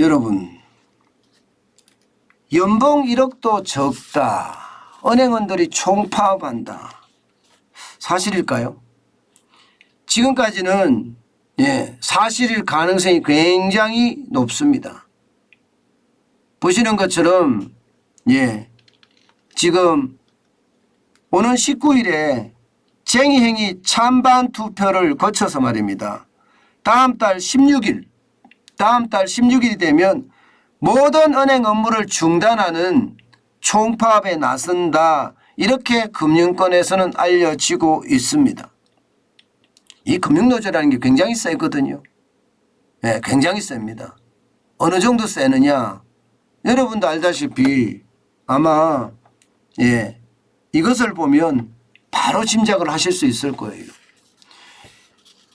여러분, 연봉 1억도 적다. 은행원들이 총파업한다. 사실일까요? 지금까지는 사실일 가능성이 굉장히 높습니다. 보시는 것처럼 지금 오는 19일에 쟁의행위 찬반 투표를 거쳐서 말입니다. 다음 달 16일이 되면 모든 은행 업무를 중단하는 총파업에 나선다. 이렇게 금융권에서는 알려지고 있습니다. 이 금융노조라는 게 굉장히 세거든요. 굉장히 셉니다. 어느 정도 세느냐. 여러분도 알다시피 아마 이것을 보면 바로 짐작을 하실 수 있을 거예요.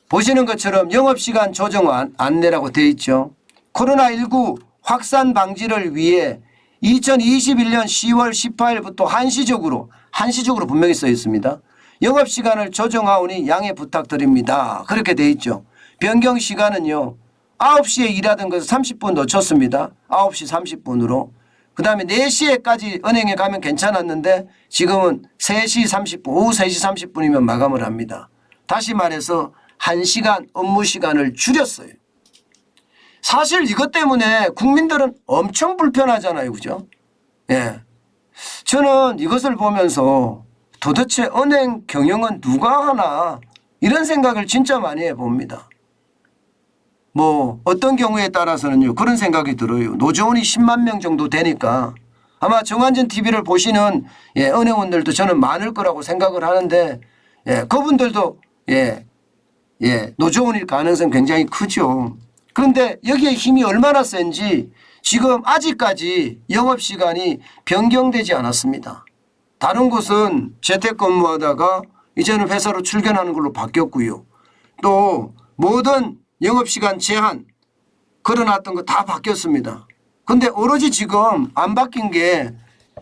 보시는 것처럼 영업시간 조정 안내라고 되어 있죠. 코로나19 확산 방지를 위해 2021년 10월 18일부터 한시적으로 분명히 써 있습니다. 영업시간을 조정하오니 양해 부탁드립니다. 그렇게 되어 있죠. 변경 시간은요. 9시에 일하던 것을 30분 늦췄습니다. 9시 30분으로. 그 다음에 4시에까지 은행에 가면 괜찮았는데 지금은 3시 30분, 오후 3시 30분이면 마감을 합니다. 다시 말해서 1시간 업무 시간을 줄였어요. 사실 이것 때문에 국민들은 엄청 불편하잖아요. 그죠? 저는 이것을 보면서 도대체 은행 경영은 누가 하나 이런 생각을 진짜 많이 해봅니다. 뭐 어떤 경우에 따라서는요. 그런 생각이 들어요. 노조원이 10만 명 정도 되니까 아마 정한전 TV를 보시는 은행원들도 저는 많을 거라고 생각을 하는데 그분들도 노조원일 가능성이 굉장히 크죠. 그런데 여기에 힘이 얼마나 센지 지금 아직까지 영업시간이 변경되지 않았습니다. 다른 곳은 재택근무하다가 이제는 회사로 출근하는 걸로 바뀌었고요. 또 모든 영업시간 제한 걸어놨던 거 다 바뀌었습니다. 그런데 오로지 지금 안 바뀐 게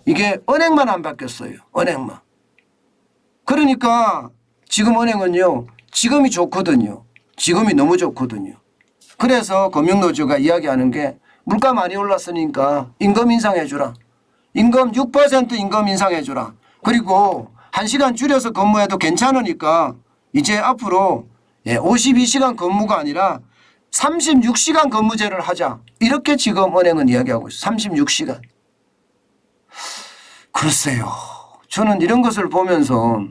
이게 은행만 안 바뀌었어요. 은행만. 그러니까 지금 은행은요. 지금이 좋거든요. 지금이 너무 좋거든요. 그래서 금융노조가 이야기하는 게 물가 많이 올랐으니까 임금 인상해주라. 임금 6% 임금 인상해주라. 그리고 1시간 줄여서 근무해도 괜찮으니까 이제 앞으로 52시간 근무가 아니라 36시간 근무제를 하자. 이렇게 지금 은행은 이야기하고 있어요. 36시간. 글쎄요. 저는 이런 것을 보면서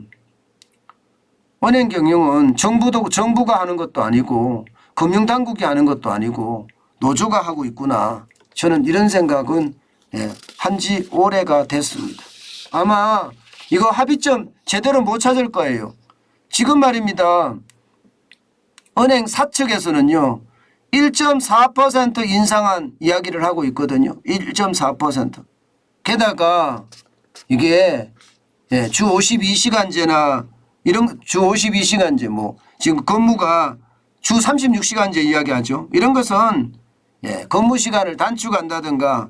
은행 경영은 정부가 하는 것도 아니고 금융당국이 하는 것도 아니고 노조가 하고 있구나. 저는 이런 생각은 한지 오래가 됐습니다. 아마 이거 합의점 제대로 못 찾을 거예요. 지금 말입니다. 은행 사측에서는요. 1.4% 인상한 이야기를 하고 있거든요. 1.4%. 게다가 이게 주 52시간제나 이런 주 52시간제 뭐 지금 근무가 주 36시간제 이야기하죠. 이런 것은 근무 시간을 단축한다든가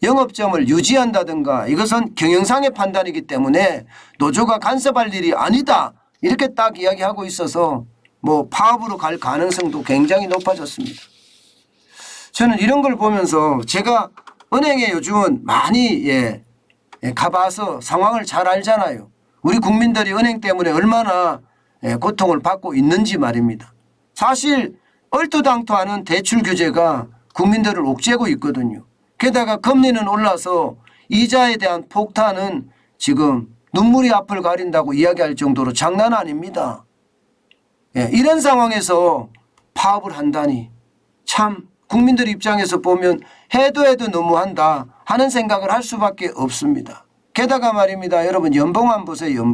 영업점을 유지한다든가 이것은 경영상의 판단이기 때문에 노조가 간섭할 일이 아니다. 이렇게 딱 이야기하고 있어서 뭐 파업으로 갈 가능성도 굉장히 높아졌습니다. 저는 이런 걸 보면서 제가 은행에 요즘은 많이 가봐서 상황을 잘 알잖아요. 우리 국민들이 은행 때문에 얼마나 고통을 받고 있는지 말입니다. 사실 얼토당토하는 대출 규제가 국민들을 옥죄고 있거든요. 게다가 금리는 올라서 이자에 대한 폭탄은 지금 눈물이 앞을 가린다고 이야기할 정도로 장난 아닙니다. 이런 상황에서 파업을 한다니 참 국민들 입장에서 보면 해도 너무한다 하는 생각을 할 수밖에 없습니다. 게다가 말입니다. 여러분 연봉만 보세요.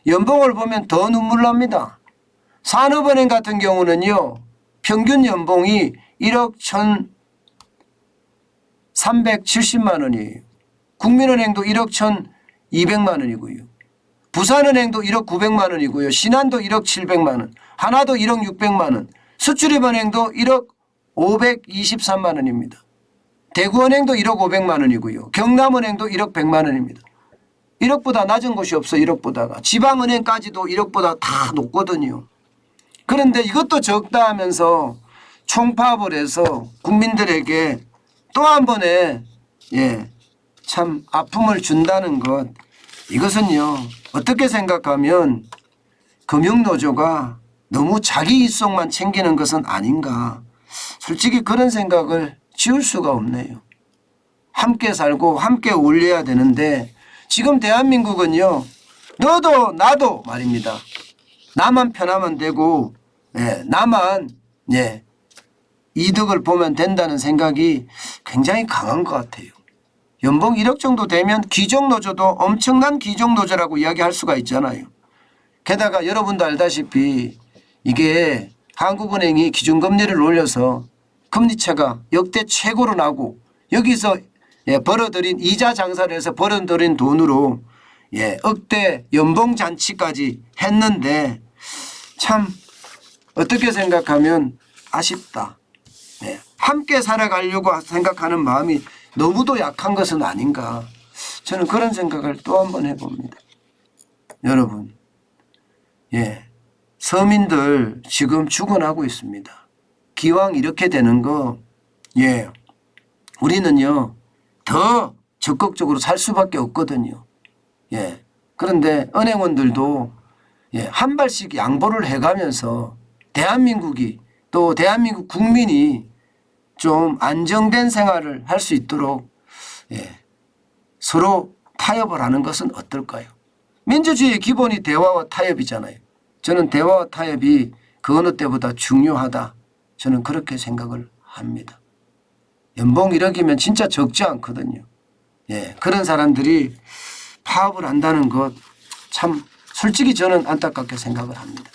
연봉을 보면 더 눈물 납니다. 산업은행 같은 경우는요. 평균 연봉이 1억 1,370만 원이에요. 국민은행도 1억 1,200만 원이고요. 부산은행도 1억 900만 원이고요. 신한도 1억 700만 원. 하나도 1억 600만 원. 수출입은행도 1억 523만 원입니다. 대구은행도 1억 500만 원이고요. 경남은행도 1억 100만 원입니다. 1억보다 낮은 곳이 없어. 1억보다가. 지방은행까지도 1억보다 다 높거든요. 그런데 이것도 적다 하면서 총파업을 해서 국민들에게 또 한 번의 참 아픔을 준다는 것, 이것은요 어떻게 생각하면 금융노조가 너무 자기 이속만 챙기는 것은 아닌가, 솔직히 그런 생각을 지울 수가 없네요. 함께 살고 함께 올려야 되는데 지금 대한민국은요 너도 나도 말입니다. 나만 편하면 되고 나만 이득을 보면 된다는 생각이 굉장히 강한 것 같아요. 연봉 1억 정도 되면 귀족노조도 엄청난 귀족노조라고 이야기할 수가 있잖아요. 게다가 여러분도 알다시피 이게 한국은행이 기준금리를 올려서 금리차가 역대 최고로 나고 여기서 벌어들인 이자 장사를 해서 벌어들인 돈으로 억대 연봉잔치까지 했는데 참 어떻게 생각하면 아쉽다. 함께 살아가려고 생각하는 마음이 너무도 약한 것은 아닌가, 저는 그런 생각을 또 한 번 해봅니다. 여러분, 서민들 지금 죽어나고 있습니다. 기왕 이렇게 되는 거 우리는요 더 적극적으로 살 수밖에 없거든요. 그런데 은행원들도 한 발씩 양보를 해가면서 대한민국이 또 대한민국 국민이 좀 안정된 생활을 할 수 있도록 서로 타협을 하는 것은 어떨까요? 민주주의의 기본이 대화와 타협이잖아요. 저는 대화와 타협이 그 어느 때보다 중요하다, 저는 그렇게 생각을 합니다. 연봉 1억이면 진짜 적지 않거든요. 그런 사람들이 파업을 한다는 것 참 솔직히 저는 안타깝게 생각을 합니다.